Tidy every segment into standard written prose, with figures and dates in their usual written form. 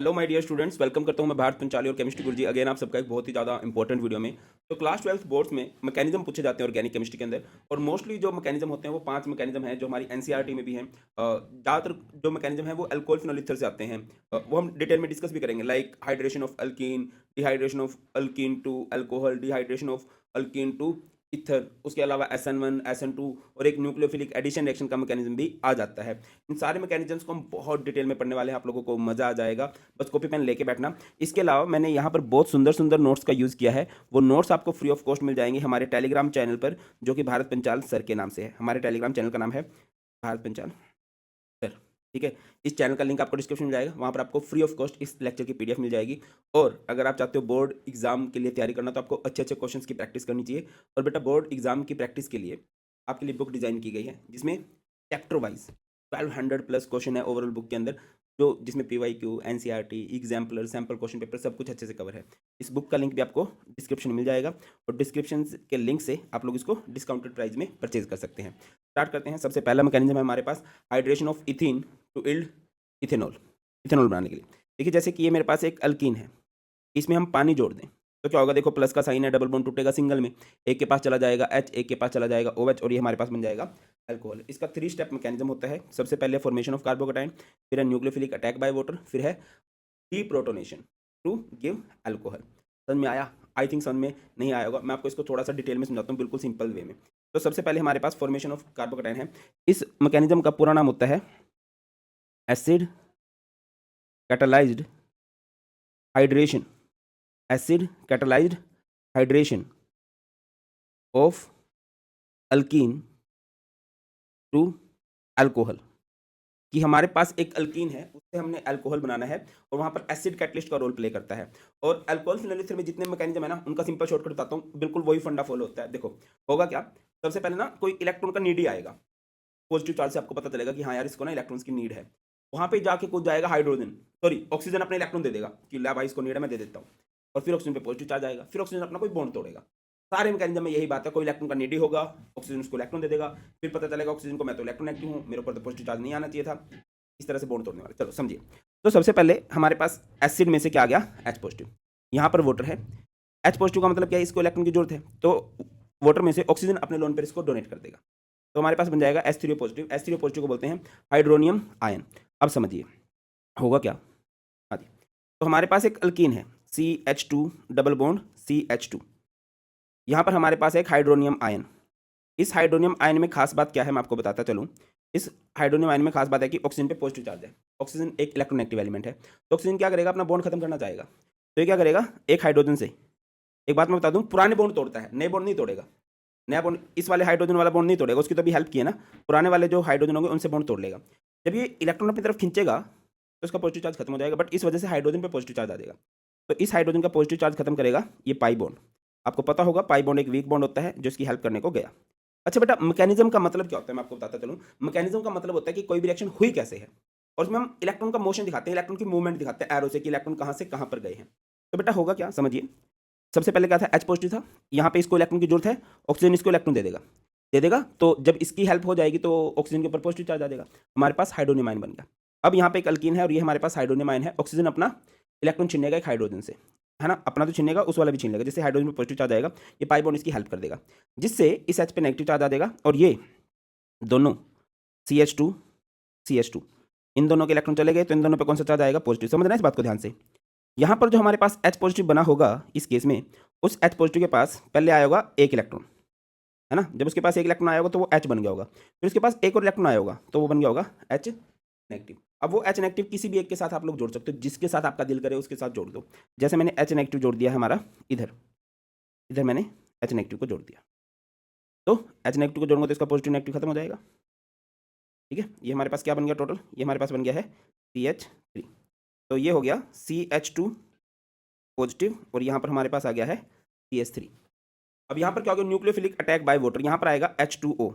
Hello my dear students, welcome करता हूं मैं भारत पंचाली और केमिस्ट्री गुरुजी अगेन आप सबका एक बहुत ही ज़्यादा इंपॉर्टेंट वीडियो में। तो क्लास 12th बोर्ड्स में मैकेनिज्म पूछे जाते हैं ऑर्गेनिक केमिस्ट्री के अंदर। और मोस्टली जो मैकेनिज्म होते हैं वो 5 मैकेनिज्म हैं जो हमारी एनसीईआरटी में भी हैं। ज़्यादातर जो मैकेनिज्म है वो अल्कोहल फिनोल ईथर से आते हैं। वो हम डिटेल में डिस्कस भी करेंगे, like hydration of alkene, dehydration of alkene to alcohol, dehydration of alkene to ether, उसके अलावा SN1 SN2 और एक न्यूक्लियोफिलिक एडिशन रिएक्शन का मैकेनिज्म भी आ जाता है। इन सारे मैकेनिज्म्स को हम बहुत डिटेल में पढ़ने वाले हैं, आप लोगों को मज़ा आ जाएगा। बस कॉपी पेन लेके बैठना। इसके अलावा मैंने यहाँ पर बहुत सुंदर सुंदर नोट्स का यूज़ किया है। वो नोट्स आपको फ्री ऑफ कॉस्ट मिल जाएंगे हमारे टेलीग्राम चैनल पर, जो कि भारत पंचाल सर के नाम से है। हमारे टेलीग्राम चैनल का नाम है भारत पंचाल सर। ठीक है, इस चैनल का लिंक आपको डिस्क्रिप्शन में जाएगा, वहाँ पर आपको फ्री ऑफ कॉस्ट इस लेक्चर की PDF मिल जाएगी। और अगर आप चाहते हो बोर्ड एग्जाम के लिए तैयारी करना, तो आपको अच्छे अच्छे क्वेश्चंस की प्रैक्टिस करनी चाहिए। और बेटा, बोर्ड एग्जाम की प्रैक्टिस के लिए आपके लिए बुक डिज़ाइन की गई है, जिसमें चैप्टर वाइज 1200 प्लस क्वेश्चन है ओवरऑल बुक के अंदर, जो जिसमें PYQ, NCERT, exemplar, sample question paper सब कुछ अच्छे से कवर है। इस बुक का लिंक भी आपको डिस्क्रिप्शन में मिल जाएगा, और डिस्क्रिप्शन के लिंक से आप लोग इसको डिस्काउंटेड प्राइस में परचेज कर सकते हैं। स्टार्ट करते हैं। सबसे पहला मैकेनिज्म है हमारे पास hydration of ethene to yield ethanol, ethanol बनाने के लिए। देखिए, जैसे कि ये मेरे पास एक अल्कीन है, इसमें हम पानी जोड़ दें तो क्या होगा? देखो, प्लस का साइन है, डबल बॉन्ड टूटेगा सिंगल में, एक के पास चला जाएगा H, एक के पास चला जाएगा OH, और ये हमारे पास बन जाएगा अल्कोहल। इसका 3 स्टेप मैकेनिज्म होता है। सबसे पहले फॉर्मेशन ऑफ कार्बोकेटाइन, फिर है न्यूक्लियोफिलिक अटैक बाय वाटर, फिर है डीप्रोटोनेशन टू गिव अल्कोहल। समझ में आया? आई थिंक समझ में नहीं आया होगा, मैं आपको इसको थोड़ा सा डिटेल में समझाता हूँ, बिल्कुल सिंपल वे में। तो सबसे पहले हमारे पास फॉर्मेशन ऑफ कार्बोकेटाइन है। इस मैकेनिज्म का पूरा नाम होता है acid catalysed hydration, acid catalysed hydration of alkene to alcohol. कि हमारे पास एक अल्कीन है, उससे हमने अल्कोहल बनाना है, और वहाँ पर एसिड कैटलिस्ट का रोल प्ले करता है। और अल्कोहल फिनोल ईथर में जितने मैकेनिज्म है ना, उनका सिंपल शॉर्टकट बताता हूँ, बिल्कुल वही फंडा फॉलो होता है। देखो, होगा क्या? सबसे पहले ना कोई इलेक्ट्रॉन का नीड ही आएगा। पॉजिटिव चार्ज से आपको पता चलेगा कि हाँ यार, इसको ना इलेक्ट्रॉन्स की नीड है। वहाँ पे जाके कूद जाएगा हाइड्रोजन, सॉरी ऑक्सीजन, अपने इलेक्ट्रॉन दे देगा कि ला भाई, इसको नीड है, मैं दे देता हूँ। और फिर ऑक्सीजन पे पॉजिटिव चार्ज आएगा, फिर ऑक्सीजन अपना कोई बॉन्ड तोड़ेगा। सारे मैकेनिज्म में यही बात है, कोई इलेक्ट्रॉन का नीड ही होगा, ऑक्सीजन उसको इलेक्ट्रॉन दे देगा। फिर पता चलेगा ऑक्सीजन को, मैं तो इलेक्ट्रॉन एक्टिव हूँ, मेरे ऊपर तो पॉजिटिव चार्ज नहीं आना चाहिए था। इस तरह से बॉन्ड तोड़ने वाले। चलो समझिए। तो सबसे पहले हमारे पास एसिड में से क्या आ गया? H positive. यहाँ पर वाटर है। H पॉजिटिव का मतलब क्या है? इसको इलेक्ट्रॉन की जरूरत है, तो वाटर में से ऑक्सीजन अपने लोन पर इसको डोनेट कर देगा। तो हमारे पास बन जाएगा H3O पॉजिटिव। H3O पॉजिटिव को बोलते हैं हाइड्रोनियम आयन। अब समझिए होगा क्या। हाँ जी, तो हमारे पास एक अल्कीन है, CH2 डबल बॉन्ड CH2। यहाँ पर हमारे पास एक हाइड्रोनियम आयन। इस हाइड्रोनियम आयन में खास बात क्या है, मैं आपको बताता चलूँ। इस हाइड्रोनियम आयन में खास बात है कि ऑक्सीजन पे पॉजिटिव चार्ज है। ऑक्सीजन एक इलेक्ट्रोनेगेटिव एलिमेंट है, तो ऑक्सीजन क्या करेगा? अपना बॉन्ड खत्म करना चाहेगा। तो ये क्या करेगा? एक हाइड्रोजन से, एक बात मैं बता दूं, पुराने बॉन्ड तोड़ता है, नए बॉन्ड नहीं तोड़ेगा। नया बॉन्ड इस वाले हाइड्रोजन वाला बॉन्ड नहीं तोड़ेगा, उसकी तो अभी हेल्प की है ना। पुराने वाले जो हाइड्रोजन होंगे उनसे बॉन्ड तोड़ लेगा। जब ये इलेक्ट्रॉन अपनी तरफ खींचेगा, तो इसका पॉजिटिव चार्ज खत्म हो जाएगा, बट इस वजह से हाइड्रोजन पे पॉजिटिव चार्ज आ जाएगा। तो इस हाइड्रोजन का पॉजिटिव चार्ज खत्म करेगा ये पाई बॉन्ड। आपको पता होगा पाई बॉन्ड एक वीक बॉन्ड होता है जो इसकी हेल्प करने को गया। अच्छा बेटा, मैकेनिज्म का मतलब क्या होता है, मैं आपको बताता चलूँ। मैकेनिज्म का मतलब होता है कि कोई भी रिएक्शन हुई कैसे है, और उसमें हम इलेक्ट्रॉन का मोशन दिखाते हैं, इलेक्ट्रॉन की मूवमेंट दिखाते हैं एरो से, कि इलेक्ट्रॉन कहाँ से कहाँ पर गए हैं। तो बेटा होगा क्या, समझिए। सबसे पहले क्या था? H पॉजिटिव था, यहाँ पे इसको इलेक्ट्रॉन की जरूरत है, ऑक्सीजन इसको इलेक्ट्रॉन दे देगा। तो जब इसकी हेल्प हो जाएगी तो ऑक्सीजन के ऊपर पॉजिटिव चार्ज आ जाएगा, हमारे पास हाइड्रोनियम आयन बन गया। अब यहाँ पे एक अल्कीन है और ये हमारे पास हाइड्रोनियम आयन है। ऑक्सीजन अपना इलेक्ट्रॉन छीनेगा एक हाइड्रोजन से, है ना, अपना तो छीनेगा, उस वाला भी छीन लेगा। जिससे हाइड्रोजन में पॉजिटिव चार्ज आएगा, ये पाई बॉन्ड इसकी हेल्प कर देगा, जिससे इस H पे नेगेटिव चार्ज आ जाएगा। और ये दोनों CH2 CH2, इन दोनों के इलेक्ट्रॉन चले गए, तो इन दोनों पे कौन सा चार्ज आएगा? पॉजिटिव। समझना इस बात को ध्यान से। यहाँ पर जो हमारे पास H पॉजिटिव बना होगा इस केस में, उस H पॉजिटिव के पास पहले आया होगा एक इलेक्ट्रॉन, है ना। जब उसके पास एक इलेक्ट्रॉन आया होगा तो वो H बन गया होगा। फिर उसके पास एक और इलेक्ट्रॉन आया होगा तो वो बन गया होगा H नेगेटिव। अब वो H नेगेटिव किसी भी एक के साथ आप लोग जोड़ सकते हो, जिसके साथ आपका दिल करे उसके साथ जोड़ दो। जैसे मैंने H नेगेटिव जोड़ दिया है हमारा, इधर इधर मैंने H नेगेटिव को जोड़ दिया, तो H नेगेटिव को जोड़ूंगा तो इसका पॉजिटिव नेगेटिव खत्म हो जाएगा। ठीक है, ये हमारे पास क्या बन गया टोटल? ये हमारे पास बन गया है CH3। तो ये हो गया CH2 पॉजिटिव, और यहाँ पर हमारे पास आ गया है CH3। अब यहाँ पर क्या होगा? न्यूक्लियोफिलिक अटैक बाय वाटर, यहाँ पर आएगा H2O।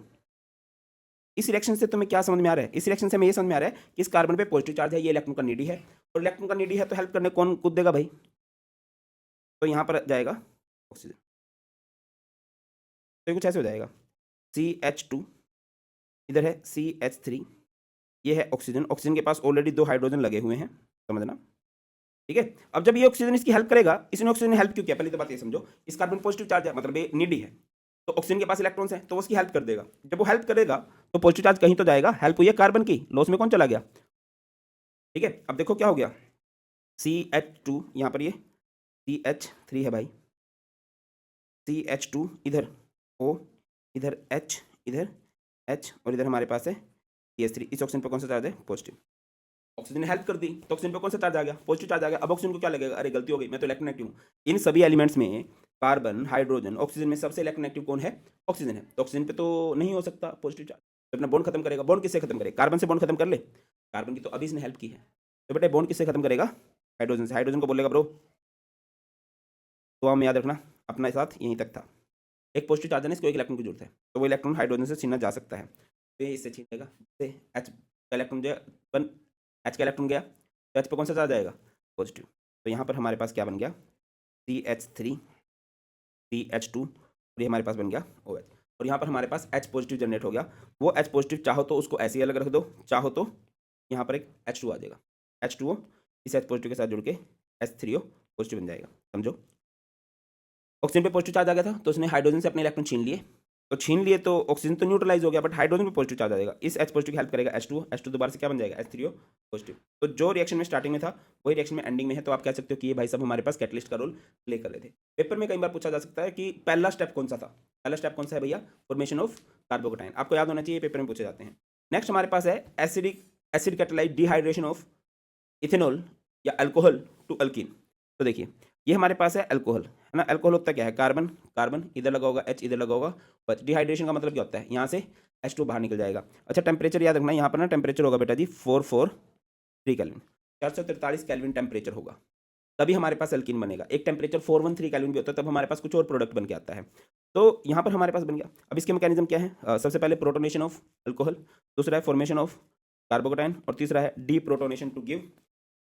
इस रिएक्शन से तुम्हें क्या समझ में आ रहा है? इस रिएक्शन से हमें ये समझ में आ रहा है कि इस कार्बन पे पॉजिटिव चार्ज है, ये इलेक्ट्रॉन का नीडी है, और इलेक्ट्रॉन का नीडी है तो हेल्प करने कौन कूद देगा भाई? तो यहाँ पर जाएगा ऑक्सीजन। तो ये कुछ ऐसे हो जाएगा, CH2, इधर है CH3, ये है ऑक्सीजन। ऑक्सीजन के पास ऑलरेडी 2 हाइड्रोजन लगे हुए हैं, समझना। ठीक है। अब जब ये ऑक्सीजन इसकी हेल्प करेगा, इसने ऑक्सीजन ने हेल्प क्यों किया, पहले तो बात ये समझो, इस कार्बन पॉजिटिव चार्ज है, मतलब ये नीडी है, तो ऑक्सीजन के पास इलेक्ट्रॉन्स हैं तो वो उसकी हेल्प कर देगा। जब वो हेल्प करेगा तो पॉजिटिव चार्ज कहीं तो जाएगा, हेल्प हुई है कार्बन की, लॉस में कौन चला गया। ठीक है, अब देखो क्या हो गया, CH2 यहाँ पर ये CH3 है भाई, CH2 इधर O, इधर H, इधर H और इधर हमारे पास है CH3। इस ऑक्सीजन पर कौन सा चार्ज है, पॉजिटिव। ऑक्सीजन ने हेल्प कर दी तो ऑक्सीजन पे कौन सा चार्ज आ गया, पॉजिटिव चार्ज आ गया। अब ऑक्सीजन को क्या लगेगा, अरे गलती हो गई, मैं तो इलेक्ट्रोनेगेटिव हूँ। इन सभी एलिमेंट्स में कार्बन, हाइड्रोजन, ऑक्सीजन में सबसे इलेक्ट्रोनेगेटिव कौन है, ऑक्सीजन है। तो ऑक्सीजन पे तो नहीं हो सकता पॉजिटिव चार्ज, तो अपना बॉन्ड खत्म करेगा। बॉन्ड किससे खत्म करेगा, कार्बन से बॉन्ड खत्म कर ले, कार्बन की तो अभी इसने हेल्प की है, तो बेटा बॉन्ड किससे खत्म करेगा, हाइड्रोजन से। हाइड्रोजन को बोलेगा ब्रो, तो हम याद रखना अपना साथ यहीं तक था, एक पॉजिटिव चार्ज है ना, इसको एक इलेक्ट्रॉन की जरूरत है, तो वो इलेक्ट्रॉन हाइड्रोजन से छीना जा सकता है, तो ये इससे छीनेगा, एच का इलेक्ट्रॉन जो है, एच का इलेक्ट्रॉन गया तो एच पे कौन सा चार्ज आएगा, पॉजिटिव। तो यहाँ पर हमारे पास क्या बन गया, CH3 CH2 और ये हमारे पास बन गया OH, और यहाँ पर हमारे पास H पॉजिटिव जनरेट हो गया। वो H पॉजिटिव चाहो तो उसको ऐसे ही अलग रख दो, चाहो तो यहाँ पर एक H2 आ जाएगा, H2O इस H पॉजिटिव के साथ जुड़ के H3O पॉजिटिव बन जाएगा, समझो। ऑक्सीजन पे पॉजिटिव चार्ज आ गया था तो उसने हाइड्रोजन से अपने इलेक्ट्रॉन छीन लिए, तो छीन लिए तो ऑक्सीजन तो न्यूट्रलाइज हो गया, बट हाइड्रोजन पे पॉजिटिव चार्ज आ जाएगा, इस H पॉजिटिव की हेल्प करेगा H2 दोबारा से क्या बन जाएगा, H3O पॉजिटिव। तो जो रिएक्शन में स्टार्टिंग में था वही रिएक्शन में एंडिंग में है, तो आप कह सकते हो कि ये भाई सब हमारे पास कैटलिस्ट का रोल प्ले कर रहे थे। पेपर में कई बार पूछा जा सकता है कि पहला स्टेप कौन सा था, पहला स्टेप कौन सा है भैया, फॉर्मेशन ऑफ कार्बोकेटाइन, आपको याद होना चाहिए, पेपर में पूछे जाते हैं। नेक्स्ट हमारे पास है acid catalyse dehydration of ethanol या अल्कोहल टू अल्कीन। तो देखिए ये हमारे पास है अल्कोहल, है ना। अल्कोहल होता क्या है, कार्बन कार्बन इधर लगा होगा, H इधर लगा होगा, बस डिहाइड्रेशन का मतलब क्या होता है, यहाँ से H2 बाहर निकल जाएगा। अच्छा टेम्परेचर याद रखना, यहाँ पर ना टेम्परेचर होगा बेटा जी 443 केल्विन, 443 केल्विन टेम्परेचर होगा, तभी हमारे पास अल्कीन बनेगा। एक टेम्परेचर 413 केल्विन भी होता है, तब हमारे पास कुछ और प्रोडक्ट बन के आता है। तो यहाँ पर हमारे पास बन गया। अब इसके मैकेनिज्म क्या है, सबसे पहले प्रोटोनेशन ऑफ अल्कोहल, दूसरा है फॉर्मेशन ऑफ कार्बोकेटाइन, और तीसरा है deprotonation to give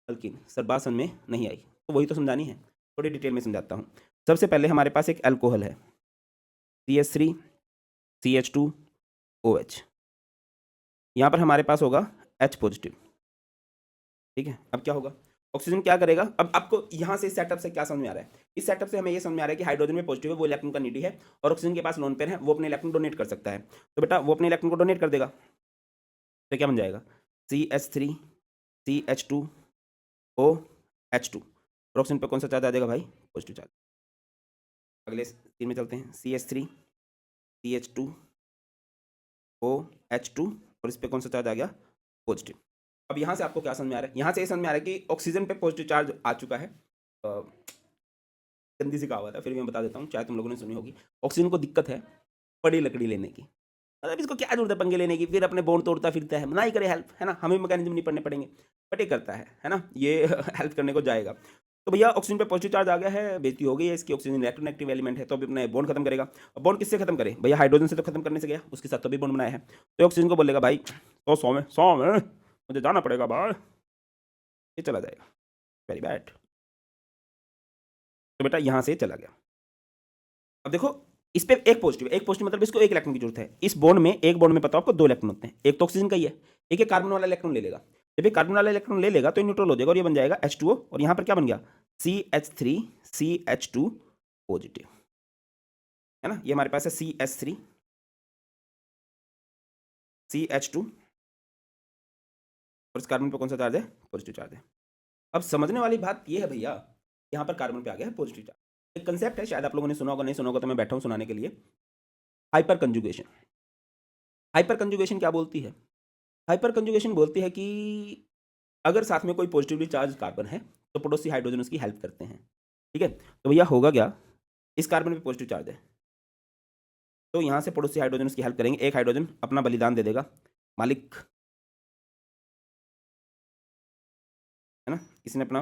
alkene. Sir बात समझ में नहीं आई तो वही तो समझानी है, थोड़ी डिटेल में समझाता हूँ। सबसे पहले हमारे पास एक अल्कोहल है CH3 CH2 OH, यहाँ पर हमारे पास होगा H पॉजिटिव, ठीक है। अब क्या होगा, ऑक्सीजन क्या करेगा, अब आपको यहाँ से इस सेटअप से क्या समझ में आ रहा है, इस सेटअप से हमें ये समझ में आ रहा है कि हाइड्रोजन में पॉजिटिव है, वो इलेक्ट्रॉन का नीडी है, और ऑक्सीजन के पास लोन पेयर है, वो अपने इलेक्ट्रॉन डोनेट कर सकता है, तो बेटा वो अपने इलेक्ट्रॉन को डोनेट कर देगा, तो क्या बन जाएगा CH3 CH2 OH2, और ऑक्सीजन पर कौन सा चार्ज आ जाएगा भाई, पॉजिटिव चार्ज। अगले तीन में चलते हैं, CH3 CH2 OH2, और इस पर कौन सा चार्ज आ गया, पॉजिटिव। अब यहाँ से आपको क्या समझ में आ रहा है, यहाँ से ये समझ में आ रहा है कि ऑक्सीजन पे पॉजिटिव चार्ज आ चुका है। गंदी सी कहावत है, फिर भी मैं बता देता हूँ, चाहे तुम लोगों ने सुनी होगी। ऑक्सीजन को दिक्कत है बड़ी लकड़ी लेने की, मतलब इसको क्या जरूरत है पंगे लेने की, फिर अपने बॉन्ड तोड़ता फिरता है, ना ही करे हेल्प, है ना, हमें मैकेनिज्म नहीं पढ़ने पड़ेंगे, बट ये करता है ना, ये हेल्प करने को जाएगा। तो भैया ऑक्सीजन पे पॉजिटिव चार्ज आ गया है, बेइज्जती हो गई है इसकी, ऑक्सीजन इलेक्ट्रोनेगेटिव एलिमेंट है, तो अभी अपने बॉन्ड खत्म करेगा। अब बॉन्ड किससे खत्म करे भैया, हाइड्रोजन से तो खत्म करने से गया, उसके साथ तो भी बॉन्ड बनाया है, तो ऑक्सीजन को बोलेगा भाई 100 में मुझे जाना पड़ेगा भाई, ये चला जाएगा, वेरी बैड। तो बेटा यहाँ से चला गया। अब देखो इस पे एक पॉजिटिव मतलब इसको एक इलेक्ट्रॉन की जरूरत है, इस बॉन्ड में, एक बॉन्ड में पता आपको दो इलेक्ट्रॉन होते हैं, एक तो ऑक्सीजन का ही है, एक कार्बन वाला इलेक्ट्रॉन ले लेगा। जब ये कार्बन वाला इलेक्ट्रॉन ले लेगा तो न्यूट्रल हो जाएगा और ये बन जाएगा H2O, और यहाँ पर क्या बन गया CH3 CH2 पॉजिटिव, है ना। ये हमारे पास है CH3 CH2, और इस कार्बन पर कौन सा चार्ज है, पॉजिटिव चार्ज है। अब समझने वाली बात ये है भैया, यहाँ पर कार्बन पे आ गया है पॉजिटिव चार्ज। एक कंसेप्ट है, शायद आप लोगों ने सुना होगा, नहीं सुना होगा तो मैं बैठा हूँ सुनाने के लिए, हाइपर कंजुगेशन। हाइपर कंजुगेशन क्या बोलती है, हाइपर कंजुगेशन बोलती है कि अगर साथ में कोई पॉजिटिवली चार्ज कार्बन है तो पड़ोसी हाइड्रोजन उसकी हेल्प करते हैं, ठीक है। तो भैया होगा क्या, इस कार्बन पे पॉजिटिव चार्ज है, तो यहाँ से पड़ोसी हाइड्रोजन उसकी हेल्प करेंगे, एक हाइड्रोजन अपना बलिदान दे देगा, मालिक, है ना, इसने अपना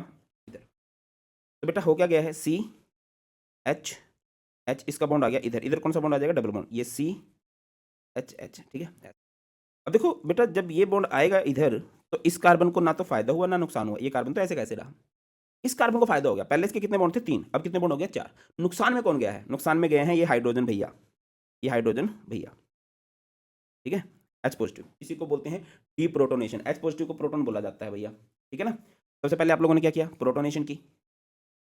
इधर, तो बेटा हो क्या गया है CH इसका बॉन्ड आ गया इधर, इधर कौन सा बॉन्ड आ जाएगा, डबल बॉन्ड, ये CH, ठीक है। अब देखो बेटा जब ये बॉन्ड आएगा इधर, तो इस कार्बन को ना तो फायदा हुआ ना नुकसान हुआ, ये कार्बन तो ऐसे कैसे रहा, इस कार्बन को फायदा हो गया, पहले इसके कितने बॉन्ड थे, 3, अब कितने बॉन्ड हो गया, 4। नुकसान में कौन गया है, नुकसान में गए हैं ये हाइड्रोजन भैया, ये हाइड्रोजन भैया, ठीक है। H पॉजिटिव, इसी को बोलते हैं डी प्रोटोनेशन, H पॉजिटिव को प्रोटॉन बोला जाता है भैया, ठीक है ना। सबसे पहले आप लोगों ने क्या किया, प्रोटोनेशन की,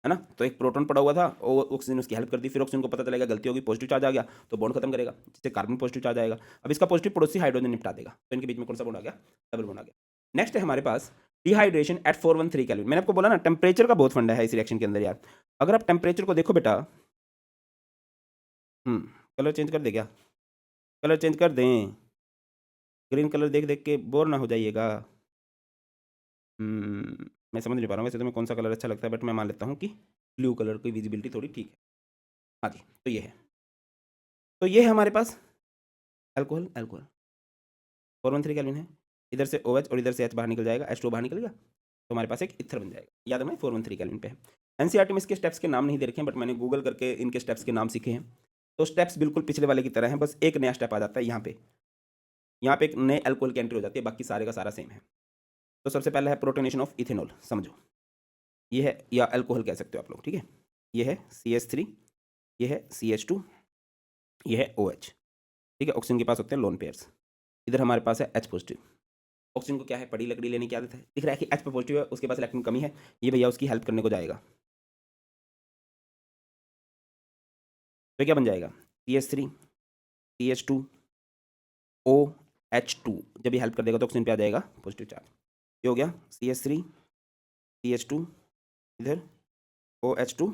है ना। तो एक प्रोटॉन पड़ा हुआ था और ऑक्सीजन उसकी हेल्प कर दी, फिर ऑक्सीजन को पता चलेगा गलती होगी, पॉजिटिव चार्ज आ गया तो बॉन्ड खत्म करेगा, जिससे कार्बन पॉजिटिव चार्ज आएगा। अब इसका पॉजिटिव पड़ोसी हाइड्रोजन निपटा देगा, तो इनके बीच में कौन सा बॉन्ड आ गया, डबल बॉन्ड आ गया। नेक्स्ट है हमारे पास डिहाइड्रेशन एट 413 केल्विन। मैंने आपको बोला ना टेम्परेचर का बहुत फंडा है इस रिएक्शन के अंदर यार। अगर आप टेम्परेचर को देखो बेटा, कलर चेंज कर दे क्या, कलर चेंज कर दें, ग्रीन कलर देख देख के बोर ना हो जाइएगा। मैं समझ नहीं पा रहा हूँ वैसे तो मैं कौन सा कलर अच्छा लगता है, बट मैं मान लेता हूँ कि ब्लू कलर की विजिबिलिटी थोड़ी ठीक है। हाँ जी, तो ये है, तो ये है हमारे पास अल्कोहल, अल्कोहल 413 केल्विन है। इधर से OH और इधर से H बाहर निकल जाएगा, H2 बाहर निकल गया, तो हमारे पास एक इथर बन जाएगा। याद है 413 केल्विन पे है। एनसीईआरटी में इसके स्टेप्स के नाम नहीं दे रखे हैं, बट मैंने गूगल करके इनके स्टेप्स के नाम सीखे हैं। तो स्टेप्स बिल्कुल पिछले वाले की तरह हैं, बस एक नया स्टेप आ जाता है यहाँ पे, यहाँ पे एक नए अल्कोहल की एंट्री हो जाती है, बाकी सारे का सारा सेम है। तो सबसे पहला है प्रोटोनेशन ऑफ इथेनॉल, समझो ये है, या अल्कोहल कह सकते हो आप लोग, ठीक है। ये है CH3, ये है CH2, ये है OH, ठीक है। ऑक्सीजन के पास होते हैं लोन पेयर्स। इधर हमारे पास है H पॉजिटिव। ऑक्सीजन को क्या है, पड़ी लकड़ी लेने की आदत है, दिख रहा है कि H पे पॉजिटिव है, उसके पास इलेक्ट्रॉन कमी है, ये भैया उसकी हेल्प करने को जाएगा, तो क्या बन जाएगा CH3 CH2 OH2। जब ये हेल्प कर देगा तो ऑक्सीजन पे आ जाएगा पॉजिटिव चार्ज। ये हो गया CH3 CH2, इधर OH2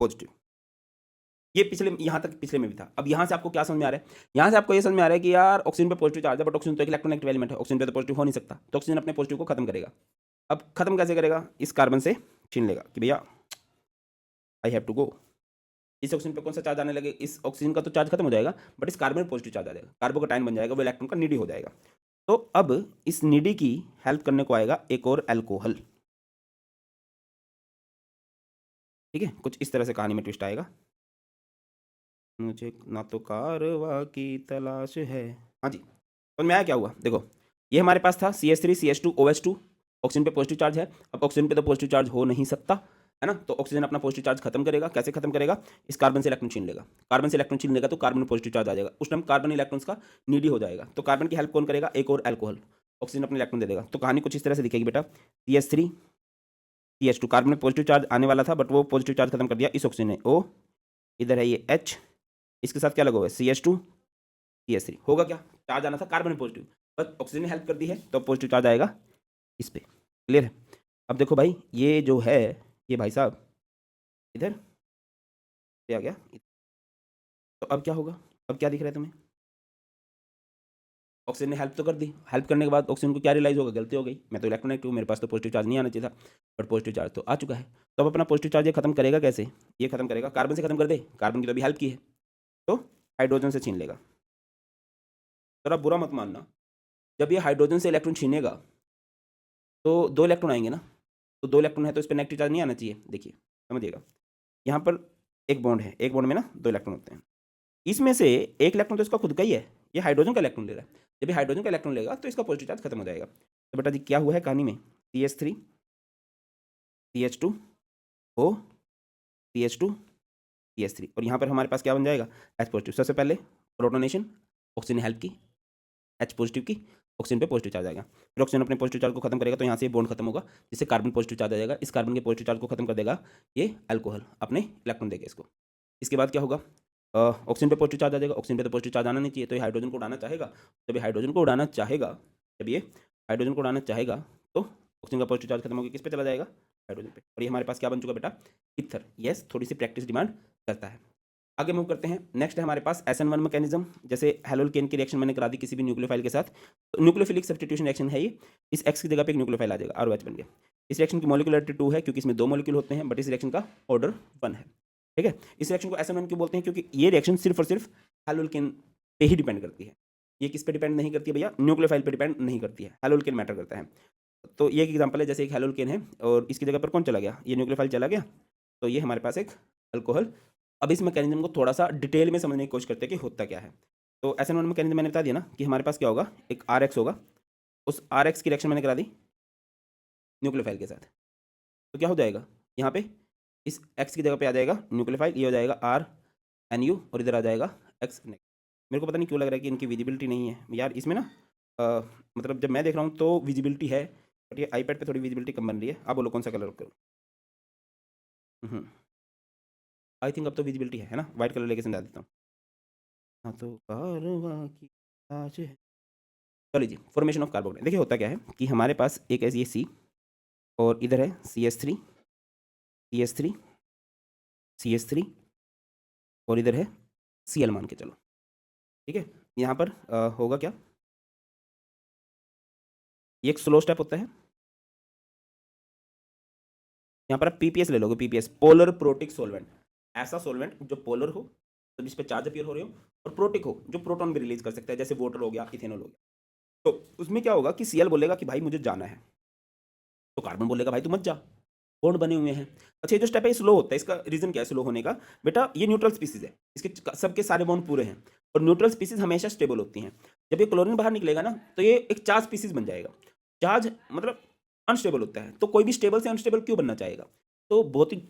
पॉजिटिव। ये पिछले, यहाँ तक पिछले में भी था। अब यहाँ से आपको क्या समझ में आ रहा है, यहाँ से आपको ये समझ में आ रहा है कि यार ऑक्सीजन पे पॉजिटिव चार्ज है, बट ऑक्सीजन तो एक इलेक्ट्रोनेगेटिव एलिमेंट है, ऑक्सीजन पे तो पॉजिटिव हो नहीं सकता, तो ऑक्सीजन अपने पॉजिटिव को खत्म करेगा। अब खत्म कैसे करेगा, इस कार्बन से छीन लेगा कि भैया आई हैव टू गो। इस ऑक्सीजन पे कौन सा चार्ज आने लगे, इस ऑक्सीजन का तो चार्ज खत्म हो जाएगा, बट इस कार्बन में पॉजिटिव चार्ज आ जाएगा, कार्बोकटाइन बन जाएगा, वो इलेक्ट्रॉन का नीडी हो जाएगा। तो अब इस नीडी की हेल्प करने को आएगा एक और अल्कोहल, ठीक है। कुछ इस तरह से कहानी में ट्विस्ट आएगा, मुझे ना तो कारवा की तलाश है। हाँ जी, तो मैं आया क्या हुआ, देखो ये हमारे पास था CH3 CH2 OH2, ऑक्सीजन पे पॉजिटिव चार्ज है। अब ऑक्सीजन पे तो पॉजिटिव चार्ज हो नहीं सकता, है ना, तो ऑक्सीजन अपना पॉजिटिव चार्ज खत्म करेगा। कैसे खत्म करेगा, इस कार्बन से इलेक्ट्रॉन छीन लेगा, कार्बन से इलेक्ट्रॉन छीन लेगा तो कार्बन में पॉजिटिव चार्ज आ जाएगा, उस टाइम कार्बन इलेक्ट्रॉन्स का नीडी हो जाएगा। तो कार्बन की हेल्प कौन करेगा, एक और अल्कोहल, ऑक्सीजन अपने इलेक्ट्रॉन दे देगा। तो कहानी कुछ इस तरह से दिखेगी बेटा, CH3 CH2, कार्बन में पॉजिटिव चार्ज आने वाला था, बट वो पॉजिटिव चार्ज खत्म कर दिया इस ऑक्सीजन ने, O, इधर है ये H, इसके साथ क्या लगा हुआ है CH2 CH3। होगा क्या, चार्ज आना था कार्बन में पॉजिटिव, बस ऑक्सीजन ने हेल्प कर दी है तो पॉजिटिव चार्ज आएगा इस पे, क्लियर है। अब देखो भाई ये जो है, ये भाई साहब इधर ये आ गया, तो अब क्या होगा, अब क्या दिख रहा है तुम्हें, ऑक्सीजन ने हेल्प तो कर दी, हेल्प करने के बाद ऑक्सीजन को क्या रियलाइज होगा, गलती हो गई, मैं तो इलेक्ट्रोनेगेटिव हूँ, मेरे पास तो पॉजिटिव चार्ज नहीं आना चाहिए था, बट पॉजिटिव चार्ज तो आ चुका है। तो अब अपना पॉजिटिव चार्ज ये खत्म करेगा कैसे, ये खत्म करेगा कार्बन से खत्म कर दे, कार्बन की तो अभी हेल्प की है, तो हाइड्रोजन से छीन लेगा। जरा बुरा मत मानना, जब ये हाइड्रोजन से इलेक्ट्रॉन छीनेगा तो 2 इलेक्ट्रॉन आएंगे ना, तो 2 इलेक्ट्रॉन है तो इस पर नेगेटिव चार्ज नहीं आना चाहिए। देखिए समझिएगा, यहाँ पर एक बॉन्ड है, एक बॉन्ड में ना 2 इलेक्ट्रॉन होते हैं, इसमें से एक इलेक्ट्रॉन तो इसका खुद का ही है, ये हाइड्रोजन का इलेक्ट्रॉन ले रहा है। जब ये हाइड्रोजन का इलेक्ट्रॉन लेगा तो इसका पॉजिटिव चार्ज खत्म हो जाएगा। तो बेटा जी क्या हुआ है कहानी में, CH3 CH2 O CH2 CH3, और यहाँ पर हमारे पास क्या बन जाएगा, H पॉजिटिव। सबसे पहले प्रोटोनेशन, ऑक्सीजन ने हेल्प की, H पॉजिटिव की, ऑक्सीजन पे पॉजिटिव चार्ज आएगा, फिर ऑक्सीजन अपने पॉजिटिव चार्ज को खत्म करेगा, तो यहाँ से बॉन्ड खत्म होगा, जिससे कार्बन पॉजिटिव चार्ज आ जाएगा, इस कार्बन के पॉजिटिव चार्ज को खत्म कर देगा ये अल्कोहल, अपने इलेक्ट्रॉन देगा इसको। इसके बाद क्या होगा, ऑक्सीजन पे पॉजिटिव चार्ज आ जाएगा, ऑक्सीजन पे तो पॉजिटिव चार्ज आना नहीं चाहिए, तो ये हाइड्रोजन को उड़ाना चाहेगा। जब ये हाइड्रोजन को उड़ाना चाहेगा, जब ये हाइड्रोजन को उड़ाना चाहेगा तो ऑक्सीजन का पॉजिटिव चार्ज खत्म होकर किस पे चला जाएगा, हाइड्रोजन पे, और ये हमारे पास क्या बन चुका बेटा, इथर। यस, थोड़ी सी प्रैक्टिस डिमांड करता है। आगे मूव करते हैं, नेक्स्ट है हमारे पास SN1 मैकेनिज्म। जैसे हेलोल्केन की रिएक्शन मैंने करा दी किसी भी न्यूक्लियोफाइल के साथ, तो न्यूक्लियोफिलिक सब्स्टिट्यूशन रिएक्शन है ये, इस X की जगह पे एक न्यूक्लियोफाइल आ जाएगा, ROH बन गया। इस रिएक्शन की मॉलिक्यूलरिटी 2 है क्योंकि इसमें 2 मॉलिक्यूल होते हैं, बट इस रिएक्शन का ऑर्डर 1 है, ठीक है। इस रिएक्शन को SN1 क्यों बोलते हैं, क्योंकि ये रिएक्शन सिर्फ और सिर्फ हेलोल्केन पे ही डिपेंड करती है, ये किस पे डिपेंड नहीं करती है भैया, न्यूक्लियोफाइल पे डिपेंड नहीं करती है, हेलोल्केन मैटर करता है। तो ये एक एग्जांपल है, जैसे एक हेलोल्केन है और इसकी जगह पर कौन चला गया, ये न्यूक्लियोफाइल चला गया, तो ये हमारे पास एक अल्कोहल। अब इस मैकेनिज्म को थोड़ा सा डिटेल में समझने की कोशिश करते हैं कि होता क्या है। तो SN1 मैकेनिज्म मैंने बता दिया ना कि हमारे पास क्या होगा, एक RX होगा, उस RX की रिएक्शन मैंने करा दी न्यूक्लियोफाइल के साथ, तो क्या हो जाएगा, यहाँ पे इस X की जगह पे आ जाएगा न्यूक्लियोफाइल, ये हो जाएगा RNU, और इधर आ जाएगा X नेगेटिव। मेरे को पता नहीं क्यों लग रहा है कि इनकी विजिबिलिटी नहीं है यार इसमें ना, मतलब जब मैं देख रहा हूँ तो विजिबिलिटी है, बट ये आईपैड पे थोड़ी विजिबिलिटी कम बन रही है। आप बोलो कौन सा कलर करूँ? आई थिंक अब तो विजिबिलिटी है ना? वाइट कलर लेके समझा देता हूँ। हाँ तो कारवां की आज है। चलिए जी, फॉर्मेशन ऑफ कार्बोक्टाइन देखिए होता क्या है कि हमारे पास एक ऐसी ये सी और इधर है CH3 CH3 CH3 और इधर है Cl मान के चलो, ठीक है। यहाँ पर होगा क्या, ये एक स्लो स्टेप होता है। यहाँ पर आप पीपीएस ले लोगे, पीपीएस पोलर प्रोटिक सोलवेंट, ऐसा सोलवेंट जो पोलर हो तो जिस पे चार्ज अपीयर हो रहे हो, और प्रोटिक हो जो प्रोटॉन भी रिलीज कर सकता है, जैसे वाटर हो गया, इथेनॉल हो गया। तो उसमें क्या होगा कि Cl बोलेगा कि भाई मुझे जाना है, तो कार्बन बोलेगा भाई तू मत जा, बॉन्ड बने हुए हैं। अच्छा ये जो स्टेप है ये स्लो होता है, इसका रीजन क्या है स्लो होने का? बेटा ये न्यूट्रल स्पीसीज है, इसके सबके सारे बॉन्ड पूरे हैं, और न्यूट्रल स्पीसीज हमेशा स्टेबल होती हैं। जब ये क्लोरीन बाहर निकलेगा ना तो ये एक चार्ज स्पीसीज बन जाएगा। चार्ज मतलब अनस्टेबल होता है, तो कोई भी स्टेबल से अनस्टेबल क्यों बनना चाहेगा? तो बहुत ही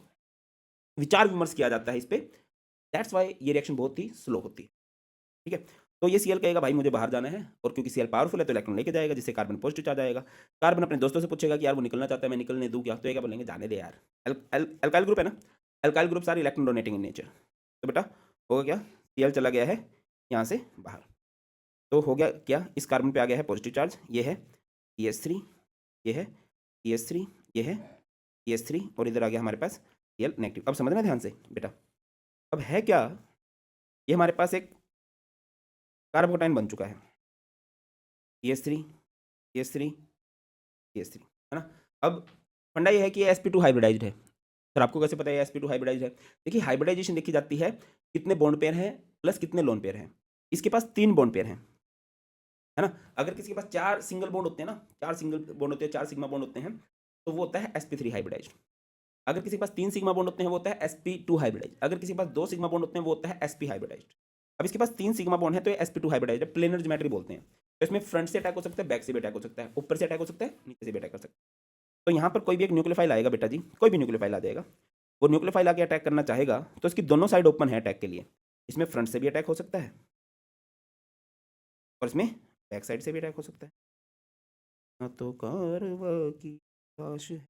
विचार विमर्श किया जाता है इस पर, दैट्स वाई ये रिएक्शन बहुत ही स्लो होती है, ठीक है। तो ये Cl कहेगा भाई मुझे बाहर जाना है, और क्योंकि Cl पावरफुल है तो इलेक्ट्रॉन लेके जाएगा, जिससे कार्बन पॉजिटिव चार्ज आएगा। कार्बन अपने दोस्तों से पूछेगा कि यार वो निकलना चाहता है, मैं निकलने दूं क्या? तो ये क्या बोलेंगे, जाने दे यार। अल्काइल ग्रुप है ना, अल्काइल ग्रुप सारे इलेक्ट्रॉन डोनेटिंग इन नेचर। तो बेटा होगा क्या, Cl चला गया है यहाँ से बाहर, तो हो गया क्या, इस कार्बन पे आ गया है पॉजिटिव चार्ज, ये है CH3, ये है CH3, ये है CH3, और इधर आ गया हमारे पास Cl नेगेटिव। अब समझना ध्यान से बेटा, अब है क्या, ये हमारे पास एक कार्बोटाइन बन चुका है, CH3 CH3 CH3, है ना। अब फंडा ये है कि ये sp2 हाइब्रिडाइज्ड है। सर आपको कैसे पता है sp2 हाइब्रिडाइज्ड है? देखिए हाइब्रिडाइजेशन देखी जाती है कितने बॉन्ड पेयर हैं प्लस कितने लोन पेयर हैं। इसके पास 3 बॉन्ड पेयर हैं, है ना। अगर किसी के पास 4 सिंगल बॉन्ड होते हैं ना, 4 सिंगल बॉन्ड होते हैं, 4 सिग्मा बॉन्ड होते हैं, तो वो होता है sp3 हाइब्रिडाइज्ड। अगर किसी के पास 3 सिग्मा बॉन्ड होते हैं वो होता है sp2 हाइब्रिडाइज्ड। अगर किसी के पास 2 सिग्मा बॉन्ड होते हैं वो होता है sp हाइब्रिडाइज्ड। अब इसके पास 3 सिग्मा बॉन्ड है तो ये sp2 हाइब्रिडाइज्ड है, प्लेनर ज्योमेट्री बोलते हैं। तो इसमें फ्रंट से अटैक हो सकता है, बैक से भी अटैक हो सकता है, ऊपर से अटैक हो सकता है, नीचे से भी अटैक कर सकता है। तो यहाँ पर कोई भी एक न्यूक्लियोफाइल आएगा बेटा जी, कोई भी न्यूक्लियोफाइल आ जाएगा, वो न्यूक्लियोफाइल आके अटैक करना चाहेगा तो इसकी दोनों साइड ओपन है अटैक के लिए। इसमें फ्रंट से भी अटैक हो सकता है और इसमें बैक साइड से भी अटैक हो सकता है। हाँ तो कारवा की लाश है।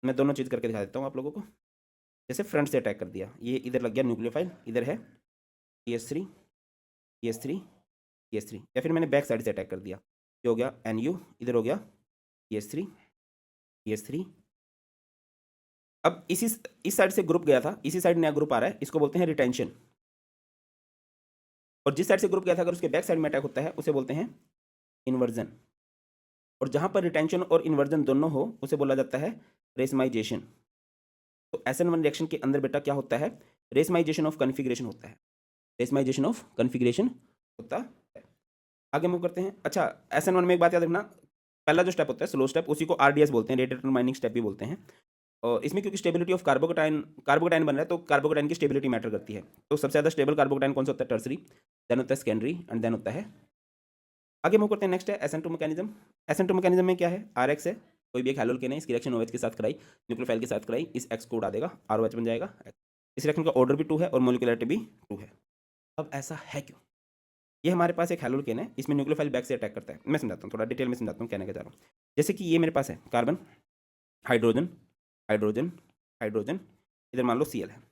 मैं दोनों चीज़ करके दिखा देता हूँ आप लोगों को। जैसे फ्रंट से अटैक कर दिया, ये इधर लग गया न्यूक्लियोफाइल, इधर है CH3 CH3 CH3, या फिर मैंने बैक साइड से अटैक कर दिया, ये हो गया NU, इधर हो गया CH3 CH3। अब इस साइड से ग्रुप गया था, इसी साइड नया ग्रुप आ रहा है, इसको बोलते हैं रिटेंशन। और जिस साइड से ग्रुप गया था अगर उसके बैक साइड में अटैक होता है उसे बोलते हैं इन्वर्जन। और जहां पर रिटेंशन और इन्वर्जन दोनों हो उसे बोला जाता है रेसमाइजेशन। तो SN1 रिएक्शन के अंदर बेटा क्या होता है, रेसमाइजेशन ऑफ कन्फिग्रेशन होता है, रेसमाइजेशन ऑफ कन्फिग्रेशन होता है। आगे मूव करते हैं। अच्छा SN1 में एक बात याद रखना, पहला जो स्टेप होता है स्लो स्टेप, उसी को RDS बोलते हैं, रेट डिटरमाइनिंग स्टेप भी बोलते हैं। और इसमें क्योंकि स्टेबिलिटी ऑफ कार्बोकेटाइन बन रहा है तो कार्बोकेटाइन की स्टेबिलिटी मैटर करती है। तो सबसे ज़्यादा स्टेबल कार्बोकेटाइन कौन सा होता है, टर्सरी, देन होता है सेकेंडरी, एंड देन होता है। आगे मूव करते हैं, नेक्स्ट है SN2 मैकेनिज्म। SN2 मैकेनिज्म में क्या है, RX है, कोई भी एक हैलोल्केन है, इसकी रिएक्शन OH के साथ कराई, न्यूक्लियोफाइल के साथ कराई, इस X को उड़ा देगा, ROH बन जाएगा। इस रिएक्शन का ऑर्डर भी 2 है और मोलिकुलरिटी भी 2 है। अब ऐसा है क्यों, ये हमारे पास एक हैलोल्केन है, इसमें न्यूक्लियोफाइल बैक से अटैक करता है। मैं समझाता हूँ, थोड़ा डिटेल में समझाता हूँ कहने का चाह रहा हूँ। जैसे कि ये मेरे पास है कार्बन, हाइड्रोजन, हाइड्रोजन, हाइड्रोजन, इधर मान लो Cl है।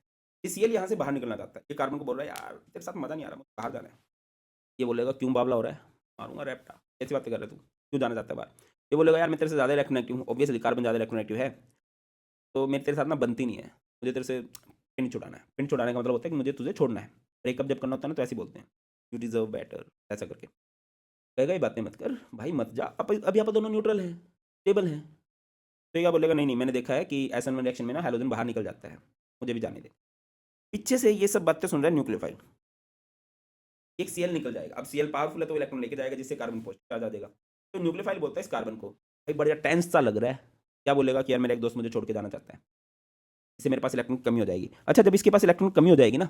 ये Cl यहाँ से बाहर निकलना चाहता है, ये कार्बन को बोल रहा है यार तेरे साथ मजा नहीं आ रहा, मुझे बाहर जाना है। ये बोलेगा क्यों बावला हो रहा है, मारूंगा रैप्टा, ऐसी बातें कर रहे तू, क्यों जाना चाहता है बाहर? ये बोलेगा यार मैं तेरे से ज़्यादा इलेक्ट्रोनेगेटिव हूँ, ऑब्वियसली कार्बन ज़्यादा इलेक्ट्रोनेगेटिव है, तो मेरे तेरे साथ ना बनती नहीं है, मुझे तेरे से पिंड छुड़ाना है। पिंड छुड़ाने का मतलब होता है कि मुझे तुझे छोड़ना है। ब्रेकअप जब करना होता है ना तो ऐसे बोलते हैं, यू डिजर्व बेटर, ऐसा करके कहेगा ये बातें मत कर भाई, मत जा, अभी आप दोनों न्यूट्रल हैं, स्टेबल हैं। तो ये क्या बोलेगा, नहीं नहीं मैंने देखा है कि SN1 रिएक्शन में ना हाइड्रोजन बाहर निकल जाता है, मुझे भी जाने दे। पीछे से ये सब बातें सुन रहा है न्यूक्लियोफाइल, एक Cl निकल जाएगा। अब Cl पावरफुल है तो इलेक्ट्रॉन लेके जाएगा, जिससे कार्बन पॉजिटिव चार्ज आ जाएगा। तो न्यूक्लियोफाइल बोलता है इस कार्बन को, भाई बढ़िया टेंस सा लग रहा है, क्या बोलेगा कि यार मेरा एक दोस्त मुझे छोड़ के जाना चाहता है, इससे मेरे पास इलेक्ट्रॉन की कमी हो जाएगी। अच्छा जब इसके पास इलेक्ट्रॉन की कमी हो जाएगी ना,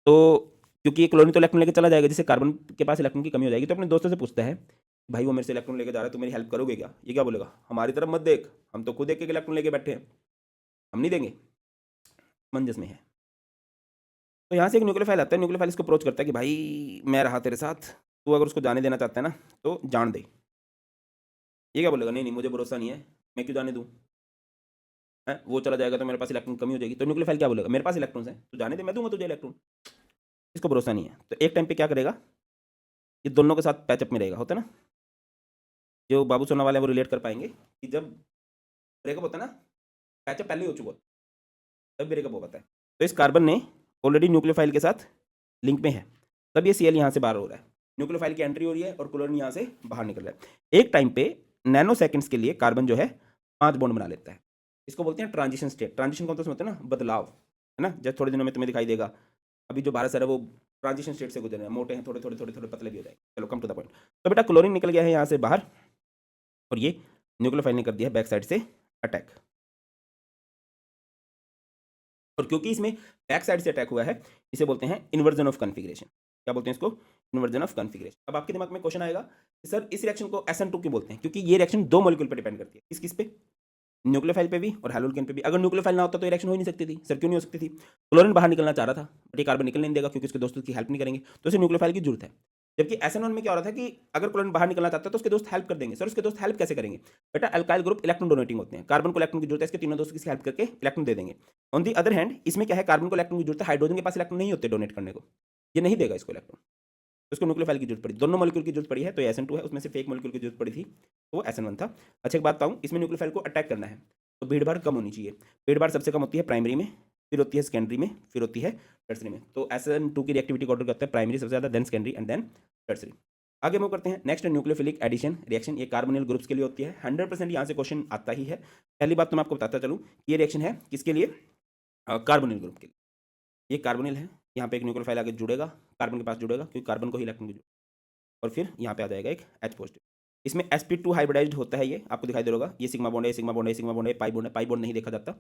तो क्योंकि ये क्लोरीन तो इलेक्ट्रॉन लेके चला जाएगा, जिससे कार्बन के पास इलेक्ट्रॉन की कमी हो जाएगी, तो अपने दोस्तों से पूछता है भाई वो मेरे से इलेक्ट्रॉन लेके जा रहा है, तो मेरी हेल्प करोगे क्या? ये क्या बोलेगा, हमारी तरफ मत देख, हम तो खुद एक एक इलेक्ट्रॉन लेके बैठे हैं, हम नहीं देंगे। मंजस में है। तो यहाँ से एक न्यूक्लियोफाइल आता है, न्यूक्लियोफाइल इसको अप्रोच करता है कि भाई मैं रहा तेरे साथ, तू अगर उसको जाने देना चाहता है ना तो जान दे। ये क्या बोलेगा, नहीं नहीं मुझे भरोसा नहीं है, मैं क्यों जाने दूँ, है वो चला जाएगा तो मेरे पास इलेक्ट्रॉन कमी हो जाएगी। तो न्यूक्लियोफाइल क्या बोलेगा, मेरे पास इलेक्ट्रॉन्स हैं तो जाने दे, मैं दूंगा तुझे इलेक्ट्रॉन। इसको भरोसा नहीं है तो एक टाइम पे क्या करेगा, ये दोनों के साथ पैचअप में रहेगा, होता है ना। जो बाबू सोना वाले हैं वो रिलेट कर पाएंगे कि जब ब्रेकअप होता है ना, पैचअप पहले ही हो चुका होता है, तब ब्रेकअप हो पाता है। तो इस कार्बन ने ऑलरेडी न्यूक्लियोफाइल के साथ लिंक में है, तब ये Cl यहाँ से बाहर हो रहा है, न्यूक्लियोफाइल की एंट्री हो रही है और क्लोरीन यहाँ से बाहर निकल रहा है। एक टाइम पे नैनो सेकंड्स के लिए कार्बन जो है 5 बॉन्ड बना लेता है। इसको बोलते हैं ट्रांजिशन स्टेट। ट्रांजिशन कौन सा होता है ना, बदलाव, है ना। जब थोड़े दिनों में तुम्हें दिखाई देगा, अभी जो भारत सर है वो ट्रांजिशन स्टेट से गुजर रहे हैं, मोटे हैं, थोड़े थोड़े थोड़े थोड़े पतले भी हो जाएंगे। चलो कम टू द पॉइंट। तो बेटा क्लोरीन निकल गया है यहाँ से बाहर और ये न्यूक्लियोफाइल ने कर दिया बैक साइड से अटैक। और क्योंकि इसमें बैक साइड से अटैक हुआ है, इसे बोलते हैं इन्वर्जन ऑफ कॉन्फिगरेशन। क्या बोलते हैं इसको, इन्वर्जन ऑफ कॉन्फिगरेशन। अब आपके दिमाग में क्वेश्चन आएगा कि सर इस रिएक्शन को SN2 क्यों बोलते हैं, क्योंकि ये रिएक्शन 2 मॉलिक्यूल पर डिपेंड करती है। किस किस पे, न्यूक्लियोफाइल पे भी और हैलोल्केन पे भी। अगर न्यूक्लियोफाइल ना होता तो ये रिएक्शन हो ही नहीं सकती थी। सर क्यों नहीं हो सकती थी, क्लोरीन बाहर निकलना चाह रहा था बट ये कार्बन निकल नहीं देगा क्योंकि उसके दोस्त उसकी हेल्प नहीं करेंगे, तो इसे न्यूक्लियोफाइल की जरूरत है। जबकि SN1 में क्या हो रहा था कि अगर क्लोरीन बाहर निकलना चाहता है तो उसके दोस्त हेल्प कर देंगे। सर उसके दोस्त हेल्प कैसे करेंगे, बेटा अल्काइल ग्रुप इलेक्ट्रॉन डोनेटिंग होते हैं, कार्बन को इलेक्ट्रॉन की जरूरत है, इसके तीनों दोस्त किसी हेल्प करके इलेक्ट्रॉन दे देंगे। ऑन दी अदर हैंड इसमें क्या है, कार्बन को इलेक्ट्रॉन की जरूरत है, हाइड्रोजन के पास इलेक्ट्रॉन नहीं होते डोनेट करने को, ये नहीं देगा इसको इलेक्ट्रॉन, तो उसको न्यूक्लियोफाइल की जरूरत पड़ी। दोनों मॉलिक्यूल की जरूरत पड़ी है, तो ये SN2 है, उसमें से एक मॉलिक्यूल की जरूरत पड़ी थी तो वो SN1 था। अच्छा एक बात बताऊँ, इसमें न्यूक्लियोफाइल को अटैक करना है तो भीड़ भाड़ कम होनी चाहिए। भीड़ भाड़ सबसे कम होती है प्राइमरी में, फिर होती है सेकेंडरी में, फिर होती है टर्सरी में। तो SN2 की रिएक्टिविटी का ऑर्डर करता है प्राइमरी सबसे ज़्यादा, then secondary and then tertiary. आगे मूव करते हैं। नेक्स्ट न्यूक्लियोफिलिक एडिशन रिएक्शन, ये कार्बोनिल ग्रुप्स के लिए होती है। 100% यहाँ से क्वेश्चन आता ही है। पहली बात तो मैं आपको बताता चलूँ, ये रिएक्शन है किसके लिए, कार्बोनिल ग्रुप के लिए। ये कार्बोनिल है, यहाँ पे एक न्यूक्लियोफाइल आगे जुड़ेगा, कार्बन के पास जुड़ेगा क्योंकि कार्बन को ही इलेक्ट्रॉन की जरूरत, और फिर यहाँ पे आ जाएगा एक H पॉजिटिव। इसमें sp2 हाइब्रिडाइज्ड होता है, ये आपको दिखाई दे रहा होगा, ये सिग्मा बॉन्ड है, सिग्मा बॉन्ड है, सिग्मा बॉन्ड है, पाई बॉन्ड है, पाई बॉन्ड नहीं देखा जाता।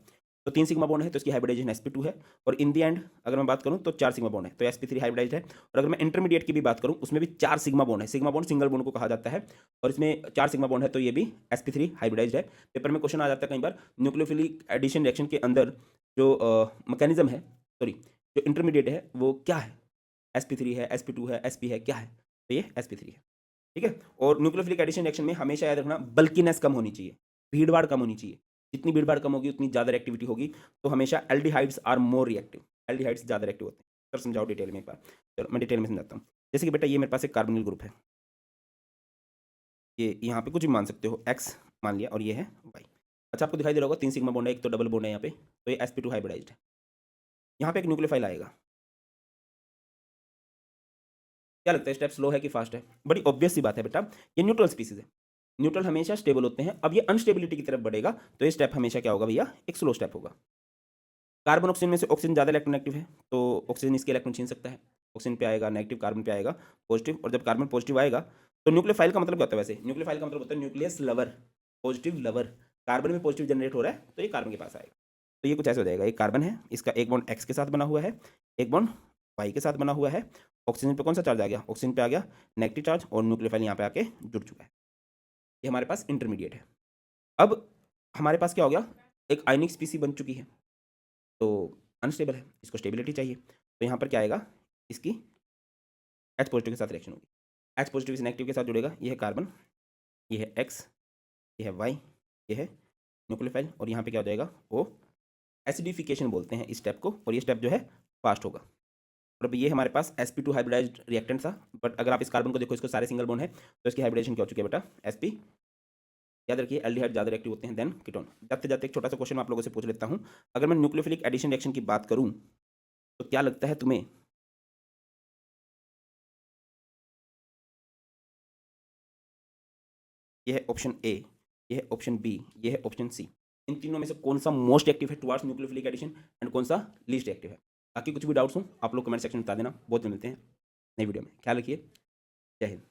तो 3 सिग्मा बॉन्ड है तो इसकी हाइब्रिडाइजेशन sp2 है। और इन दी एंड अगर मैं बात करूँ तो 4 सिग्मा बॉन्ड है तो sp3 हाइब्रिडाइज्ड है। और अगर मैं इंटरमीडिएट की भी बात करूँ उसमें भी 4 सिग्मा बॉन्ड है, सिग्मा बॉन्ड सिंगल बॉन्ड को कहा जाता है, और इसमें 4 सिग्मा बॉन्ड है तो ये भी sp3 हाइब्रिडाइज्ड है। पेपर में क्वेश्चन आ जाता है कई बार, न्यूक्लियोफिलिक एडिशन रिएक्शन के अंदर जो मैकेनिज्म है, सॉरी जो इंटरमीडिएट है वो क्या है, sp3 है, sp2 है, sp है, क्या है, तो ये sp3 है। ठीक है। और न्यूक्लियोफिलिक एडिशन रिएक्शन में हमेशा याद रखना बल्कीनेस कम होनी चाहिए, भीड़ भाड़ कम होनी चाहिए। जितनी भीड़ भाड़ कम होगी उतनी ज़्यादा रिएक्टिविटी होगी। तो हमेशा aldehydes are more reactive, aldehydes ज़्यादा रिएक्टिव होते हैं। सर समझाओ डिटेल में एक बार। चलो मैं डिटेल में समझाता हूँ। जैसे कि बेटा ये मेरे पास एक कार्बोनिल ग्रुप है, ये यहाँ पे कुछ भी मान सकते हो, एक्स मान लिया और ये है वाई। अच्छा आपको दिखाई दे रहा होगा 3 सिग्मा बॉन्ड है, एक तो डबल बॉन्ड है यहाँ पे, तो ये sp2 हाइब्रिडाइज्ड है। यहाँ पे एक न्यूक्लियोफाइल आएगा, क्या लगता है स्टेप स्लो है कि फास्ट है, बड़ी ऑब्वियस सी बात है बेटा, ये न्यूट्रल स्पीसीज है, न्यूट्रल हमेशा स्टेबल होते हैं। अब ये अनस्टेबिलिटी की तरफ बढ़ेगा तो ये स्टेप हमेशा क्या होगा भैया, एक स्लो स्टेप होगा। कार्बन ऑक्सीजन में से ऑक्सीजन ज़्यादा इलेक्ट्रॉन एक्टिव है तो ऑक्सीजन इसके इलेक्ट्रॉन छीन सकता है, ऑक्सीजन पे आएगा नेगेटिव, कार्बन पे आएगा पॉजिटिव। और जब कार्बन पॉजिटिव आएगा तो न्यूक्लियोफाइल का मतलब क्या होता है, वैसे न्यूक्लियोफाइल का मतलब होता है nucleus lover, positive lover. Carbon में पॉजिटिव जनरेट हो रहा है तो ये कार्बन के पास आएगा। तो ये कुछ ऐसे हो जाएगा, एक कार्बन है, इसका एक बॉन्ड एक्स के साथ बना हुआ है, एक बॉन्ड वाई के साथ बना हुआ है। ऑक्सीजन पे कौन सा चार्ज आ गया, ऑक्सीजन पे आ गया नेगेटिव चार्ज, और न्यूक्लियोफाइल यहाँ पे आके जुड़ चुका है। ये हमारे पास इंटरमीडिएट है। अब हमारे पास क्या हो गया, एक आयनिक स्पीसी बन चुकी है तो अनस्टेबल है, इसको स्टेबिलिटी चाहिए। तो यहाँ पर क्या आएगा, इसकी H पॉजिटिव के साथ रिएक्शन होगी, H पॉजिटिव से नेगेटिव के साथ जुड़ेगा। ये है कार्बन, ये है एक्स, ये है वाई, ये है न्यूक्लियोफाइल, और यहाँ पे क्या हो जाएगा ओ, एसिडिफिकेशन बोलते हैं इस स्टेप को, और ये स्टेप जो है फास्ट होगा। और अब ये हमारे पास sp2 हाइब्रिडाइज्ड रिएक्टेंट था, बट अगर आप इस कार्बन को देखो, इसको सारे सिंगल बॉन्ड है तो इसकी हाइब्रिडाइजेशन क्या हो चुकी है बेटा, sp। याद रखिए एल्डिहाइड ज़्यादा रिएक्टिव होते हैं देन कीटोन। जाते जाते एक छोटा सा क्वेश्चन आप लोगों से पूछ लेता हूँ, अगर मैं न्यूक्लियोफिलिक एडिशन रिएक्शन की बात करूँ तो क्या लगता है तुम्हें, ये है ऑप्शन ए, ये है ऑप्शन बी, ये है ऑप्शन सी, इन तीनों में से कौन सा मोस्ट एक्टिव है टुवार्ड्स न्यूक्लियोफिलिक एडिशन एंड कौन सा लीस्ट एक्टिव है। बाकी कुछ भी डाउट्स हो आप लोग कमेंट सेक्शन में बता देना। बहुत मिलते हैं नई वीडियो में, ख्याल रखिए, जय हिंद।